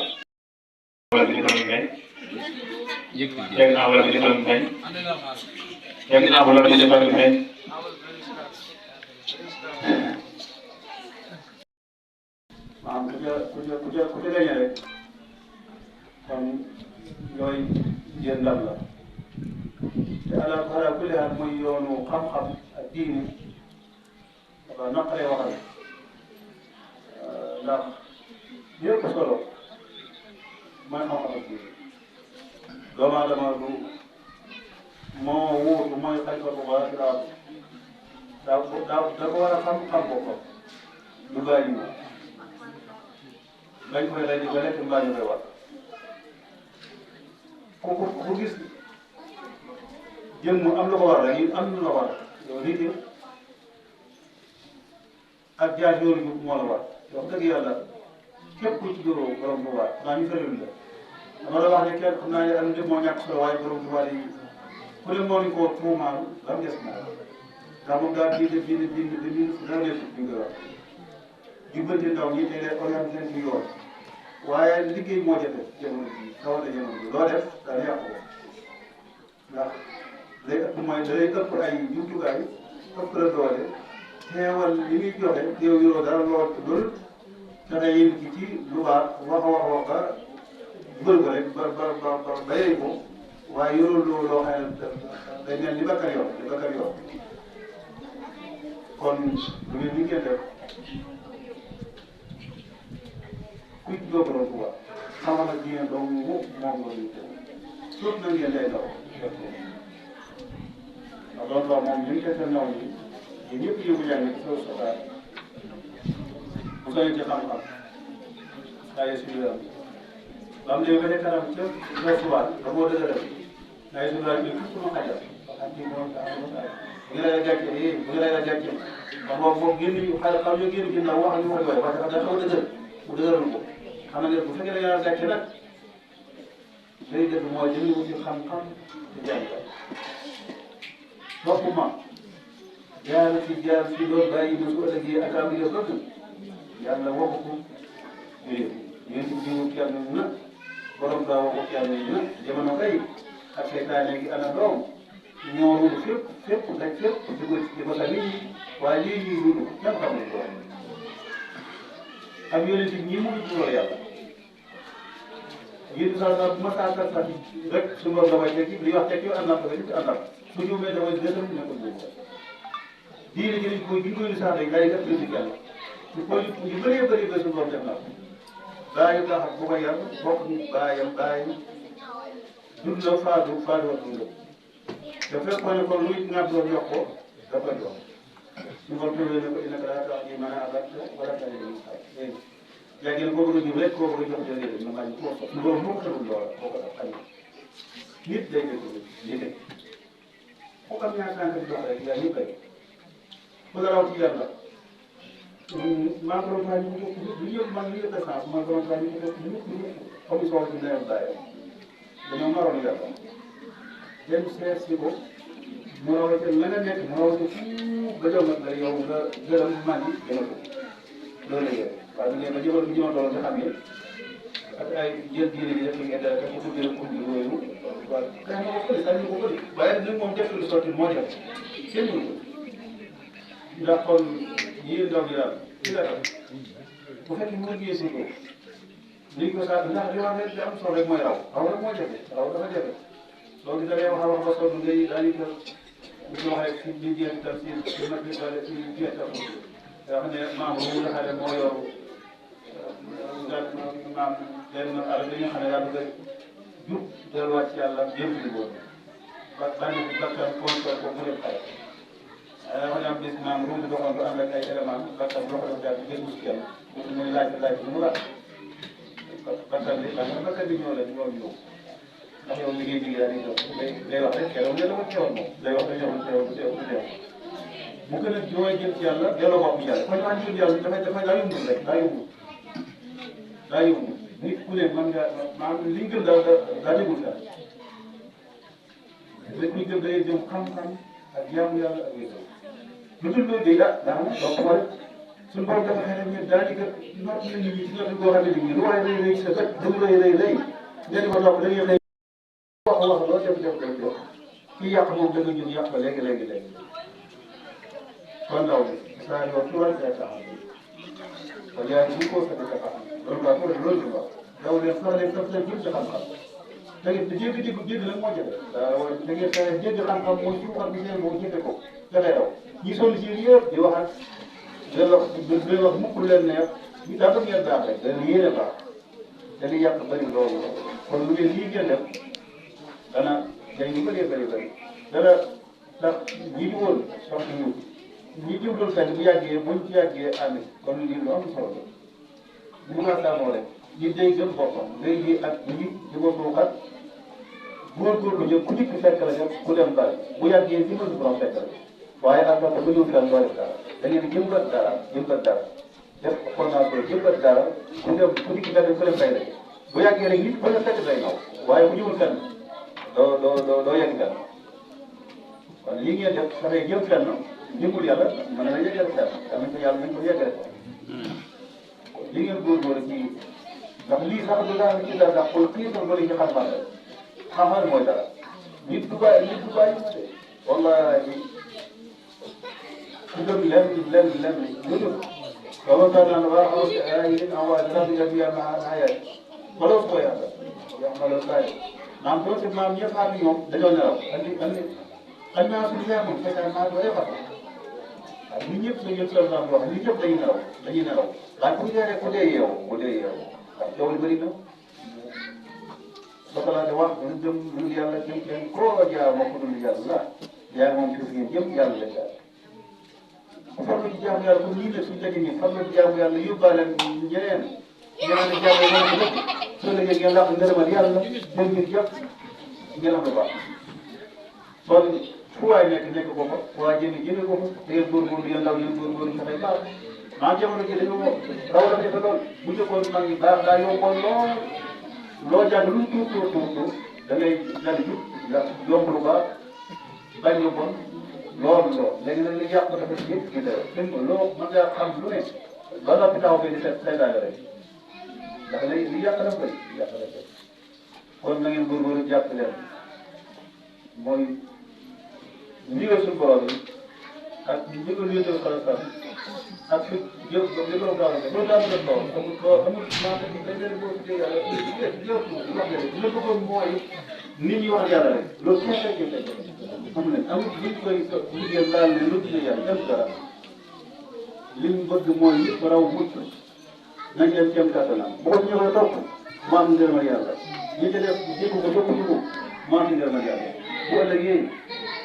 Yang awal di dalam main, yang awal di dalam main. Maam ku ca gañe rek kon yooyu yéen ndam la te ala kulli haal muy yoonu xam-xam ak diine dafa naqaree waxal ndax yëpp solo mooy xam-xam ak diine doomu aadama du moo wuutu mooy xalifa bu baax da ko war a xam boppam lu bàyyi moom bañ koy rey ba lekk mbaa ñu koy wax ku gis jëm am lu ko war rek am lu la war yow nit yi ak jaar yoonu ñu moo la war wax dëgg yàlla képp ku ci juróom borom bu baax naa ñu fëlelu la dama la wax ne kenn xam naa ne am na moo ñàkk solo waaye borom bu baax yi ku ne moo ñu ko tuumaal ba mu des moom ndax moom daal bind dara nekkul ñu koy wax jubbante ndaw ñi tey leen orienté leen ci yoon waaye liggéey moo jafe jamono bii xaw na jamono bii loo def dana yàqu ko ndax day ëpp mooy da lay ëpp ay jumtukaay ëpp la doole teewal li muy joxe yow yoroo dara loo dul fexe yéen ci lu baax wax ba dugal ko rek ba bayee ko waaye yoroo loo xam ne day mel ni Bakar yor kon lu ngeen ni ngeen def kuy jóg borom bu baax xam-xam ak diine doomu moom la ñu tënk suuf na ngeen day daw ndax loolu daal moom li ñu koy ndaw ñi yéen ñëpp yóbbu jàng ci suuf soxlaa bu soobee ci xam-xam ay suñu ba mu demee ba ca kanam ca subaat ba moo dëgëral ay subaat bi képp ku ma xajal xam ci moom bu ngeen lay gàcce bu ngeen lay gàcce ndax boobu génn ñu xam ñu génn ginnaaw wax ak ñu koy parce que dafa xaw a dëgër mu dëgëral ko xam nga bu fekkee da ngaa gàcce nag day def mooy jënd wu ci xam-xam te jàng bopp ma jaar fi loolu bàyyi ba su ëllëgee ak am yëpp bëgg yàlla waxu ko jëlee yéen ci jiwu kenn na borom daa waxu kenn na jamono kay ak seytaane gi ana doom ñoo ruudu fépp daj fépp di ko sa nit ñi waaye lii ñuy ruudu kenn xamul loolu ak yonent ñi mu ngi loolu yàlla yéen saa bu ma saa kat rek su ma damay tekki li wax tekki am naa ko ci àndal su juumee damay gësam ne ko boobu diine ji dañ koy saa rek lay def ci yàlla ñu koy ñu bëree bëri ba suñu borom def na ko bàyyi tax bu ko yar bokk bàyyi dund la faatu ak dund te fekkoon ne kon luy nga doon yokk ko da koy yokk su ma tuddee ne ko innaka laa tahdi man ahbabta walaakinna Allaha yahdi man yashaa koo bëgg a jub rek koo bëgg a jox jëlee ma bañ koo soxla loolu moo ko tëbul loola boo ko def xañ nit day déglu liggéey ku am ñaar tànk di dox rek yaa ñëpp rek ku la raw ci yàlla maa borom saa ñu ko lu yëpp man li yëpp essence maa borom saa ñu ko ñëpp comme soo ci nawet bàyyi dañoo maroon yàlla dem seet si ko mu rawate la nga nekk mu rawate fuuf ba jox la yow nga gërëm man yi gën a ko loolu la yëpp waaye bu ba jëmal bi jëmal doon nga xam ne ak ay jël diine bi def nga dafa ko tuddee ko yooyu waaw kay ma ko fële sànni ko bëri waaye nag moom def lu sotti moo def kenn mënu ko ndax kon yéen ndaw yi daal ci la bu fekkee mu ngi si ko liñ ko saa ndax li wax rek li am solo rek mooy raw rek moo jafe raw dafa jafe loolu da ngay wax ba sonn ngay daanaka bu ñu waxee ci biir jeexital ci nag bi daal ci jeexital nga xam ne maam bu nga xam ne moo yor maam benn àll bi nga xam ne daa bëgg a jub delluwaat ci yàlla jéem ci boobu ba bànn bi bakkan kontor ko mu def xay dafa am bis maam ruuj doxoon ko ànd ak ay élément bakkan boo ko def daal di gëstu ci yàlla muy laaj bi mu laaj bakkan bi ñoo la ñoo ñëw ndax yow liggéey bi daal di dox day wax rek keroog nga dama teewoon moom day wax rek yow teew mu gën a jooy jëm ci yàlla delloo bopp yàlla kon maa ngi yàlla dafay daa yëngu rek daa yëngu nit ku ne man nga maanaam li ñu gëm daa dégul daal lépp ñu gëm day jëm xam-xam ak jaamu yàlla ak wér lu dul loolu day daanaka doo ko rek suñu borom dafa xëy na ñun daanaka not nañu ñu ci not boo xam ne nii lu waaye lay lay sa bët dëgg lay nga di ko topp dañuy xëy wax ki yàq moom da nga jóg yàq ba léegi kon ndaw bi saa yoo ci war a taxaw kon yaa ngi ko sa taxaw loolu laa ko loolu la daw leen sax leen sax leen jëm ci xam-xam da ngeen di jéggi lan moo jafe da ngeen fexe jéggi xam-xam mooy suuxal bi seen moo jëfe ko dafay daw ñi sonn si yëpp di wax ak di wax mukk leen neex ñu daa bëgg ngeen baax rek dañu yéene baax dañuy yàq bëri loolu kon lu ngeen lii ngeen def dana day ñu bëree bëri dana ndax ñi di woon sax ñu ñi jublu fenn bu yàggee buñ ci yàggee ànd kon lii lu am solo la bu ma saamoo rek ñi day gëm boppam léegi ak ñi di ko suuxat góorgóorlu ñëpp ku dikk fekk la ñëpp ku dem bari bu yàggee ci mënu borom fekk la waaye ak wax bu ñu fenn doo def dara da ngeen di jëmbat dara def formation jëmbat dara ku dem ku dikk fekk ku dem fay rek bu yàggee rek nit ba la fekk day naw waaye bu ñëwul fenn doo yegg fenn kon lii ngeen def dafay jëm fenn ndimbal yàlla mën na la yeggal fenn am nañ ko yàlla nañ ko yeggale li ngeen góorgóorlu ci ndax lii sax du daal ci dara ndax pour kii sax bëri ci xam-xam la xam-xam mooy dara nit du bàyyi wallahi ku gëm lenn lu dul ومن كان الله آيين أو أدرك جميع مع الآيات ولو صويا يعمل الخير نعم توصف ما يفعل اليوم دجونا الناس اليوم كذا ما يفعل li ñëpp dañuy soxla ndox wax li ñëpp dañuy nelaw waaye ku dee yeewu ndax coow li bëri na dafa laa di wax lu jëm lu yàlla jëm kenn koo jaar moo ko dul yàlla yaa moom fi ngeen jëm yàlla la jaar farlu ci jaamu yàlla comme nii la suñu daje nii farlu ci jaamu yàlla yóbbaale ñeneen ñeneen jaamu yàlla ko dëkk soo la ngeen làq ngërëmal yàlla dem ngir yëpp ngeen am lu baax kon fu waay nekk ko fa waa jënd ko fa da ngeen góorgóorlu yéen ndaw yéen góorgóorlu dafay baax maa jamono ji dañoo raw la defe lool bu njëkkoon mag ñi baax daa yomboon lool loo jàng lu tuut da ngay dal di yomb lu baax bañ lu bon loolu léegi nag li yàq dafa ci yëpp gi dara dégg nga loo mën ngaa xam lu ne ba noppi taw bi di say daal rek ndax li yàq dafa bëri kon na ngeen góorgóorlu jàpp leen mooy ndigal suñu borom yi ak ndigal yëngal xalaat ak fi jëf li ko gaaw a def loolu daal di leen toog amul maanaam dañ leen boo tuddee yàlla li bëggoon mooy nit ñi wax yàlla rek loolu kese amul buñ koy liggéey laal ne lu tuddee yàlla dem dara li ñu bëgg mooy yëpp raw mucc nañ leen jëm kattanam boo ko ñëwee topp mu am ngërëmal yàlla ñi ci def jéego ko topp ñu ko mu am ngërëmal yàlla bu ëllëgee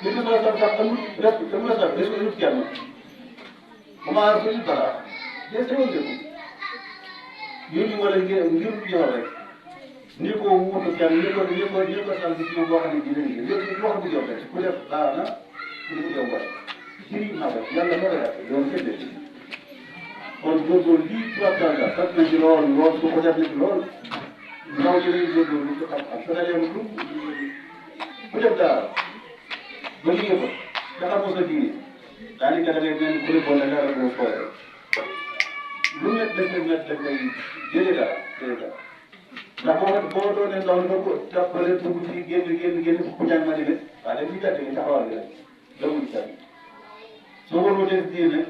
li nga mën a sax amul rek dama la sax des ko nit kenn comment ko ñu dara des teewul de yooyu wala ngir jox rek ni ko wutu kenn ni ko sant ci moom boo xam ne dina liggéey léegi wax bu jox rek ku def baax na ku def yow war jëriñ na ko yàlla moo ko yàq yoon kenn def kon góorgóorlu lii tubaab la fekk na ci lool su ko def na ci lool ndaw ci lañu góorgóorlu ci xam-xam su dajee lu ku def dara ba liggéey ko nga xamoo sa diine daanaka da ngay mel ni kuréel boo dara boo xoolee lu nekk dañ koy jëlee dara ndax boo doonee ndaw nga ko jàppale dugg ci génn ku jàng ma di leen waaye dañ ciy gàtt gi taxawal gi rek dawul ci tànn soo ko doon def diine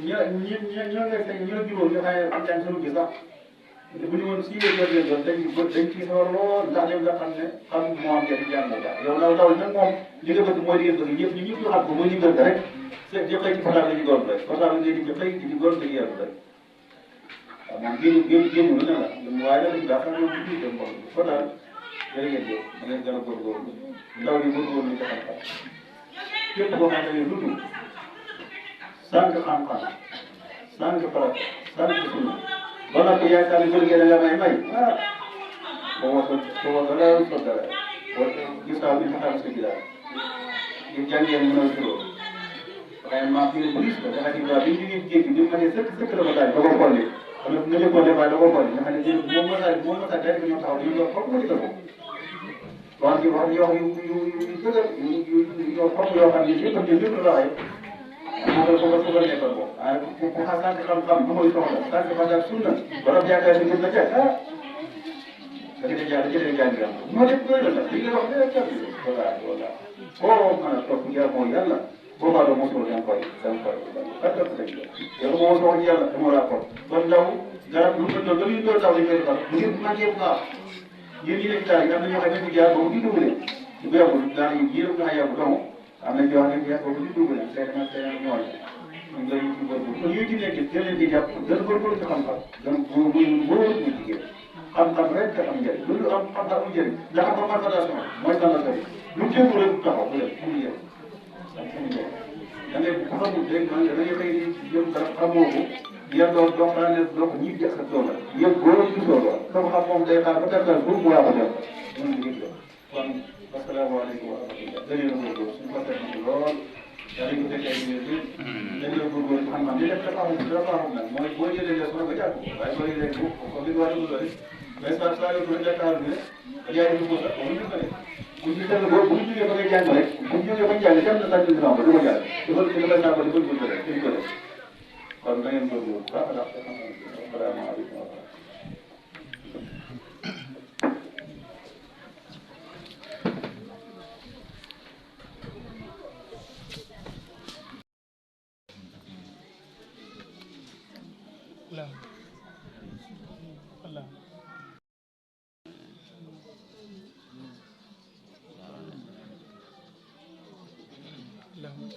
ñoo ngay fekk ñoo juróom ñu xëy na jàng sunu gi sax bu ñu woon sii la jël doon dañ ciy sawar lool ndax dem nga xam ne xam moo am njëriñ jàng moo tax yow ndaw nag moom li nga bëgg mooy li ngeen bëgg ñëpp ñu xam ko mooy li bëgg rek c'est jëppee ci portable la ñu góor rek portable ngay di jëppee di góor di yàlla rek waaw moom génn lu ne la waaye nag daa xam ne bu ñu dem moom fa daal jërë ngeen jëf da ngeen gën a góorgóorlu ndaw yi góorgóorlu ci xam-xam képp koo xam ne lu dul sànq xam-xam sànq farat sànq sunna ba noppi yaakaar ne bëri ngeen la may ah boo ko dara wala gis naa bi ñu xam sa gilaar ñu jàngee ñu mën a juróom waaye maa fi bu gis ko dafa ci waa bi ñu jógee géej gi bi ma ne sëkk la ko daal da ko xolli xam nga nga jëkkoon waaye da ko xolli nga xam ne moom mos a day ñoo taxaw ñu wax foog mu ko wax ci wax yoo xam ne yëpp ñu la waxee ko nekkal ko waaye ku sànq xam-xam bu muy soxla sànq fajar sunna wala yaakaar ni mën na jàng ah da ngay jàng moo def koy la li nga wax ne rek voilà foo mën a topp jaamoo yàlla boobaa doo mosoo da nga koy kattan lañ ko yow moo mosoo wax yàlla dama laa ko kon ndaw garab lu ko doon ba muy doon taw dañ koy defar bu ngeen màggee bu baax yéen ñi nekk daal yi am na ñoo xam ne ñu jaar boobu di dugale su yàggul daanaka jiiram naa yàggu donc am na ñoo xam ne jaar boobu di dugale seen ñool ñu ngi ci góorgóorlu kon yooyu ci nekk gën leen di jàpp gën góorgóorlu ci xam-xam gën góor muy jigéen xam-xam rek te am njëriñ loolu am xam-xam am njëriñ ndax xam-xam marfadation mooy tànn rek lu jéego rek taxaw bu leen am njëriñ da ngay xamul rek man da ngay xëy di jëm dara xamoo ko yéen doon dox naa ne dox ñi jëkk ak doom la yéen góor gisoo lool xam-xam moom day xaar ba tàggal bu mu waaxu dem mën nga gis kon asalaamaaleykum wa rahmatulah dañu la góorgóorlu suñu ko teg lool yaa ngi ko fekkee ay ñëw yëpp dañu la góorgóorlu ci xam-xam li def dafa am nag mooy boo jëlee leçon nga jàpp waaye boo jëlee ko comme li waa dugg rek mais saa yoo ko jàkkaar ne yaa ngi dugg sax bu ñu ko bu ñu demee ba bu ñu jógee ba ngay jàng rek bu ñu jógee ba ñu jàng dem na sax dina am ba du ko jàng dafa dafa saa ko dafa gudd rek dañ ko def kon da ngeen góorgóorlu bu baax a baax asalaamaaleykum wa rahmatulah اللهم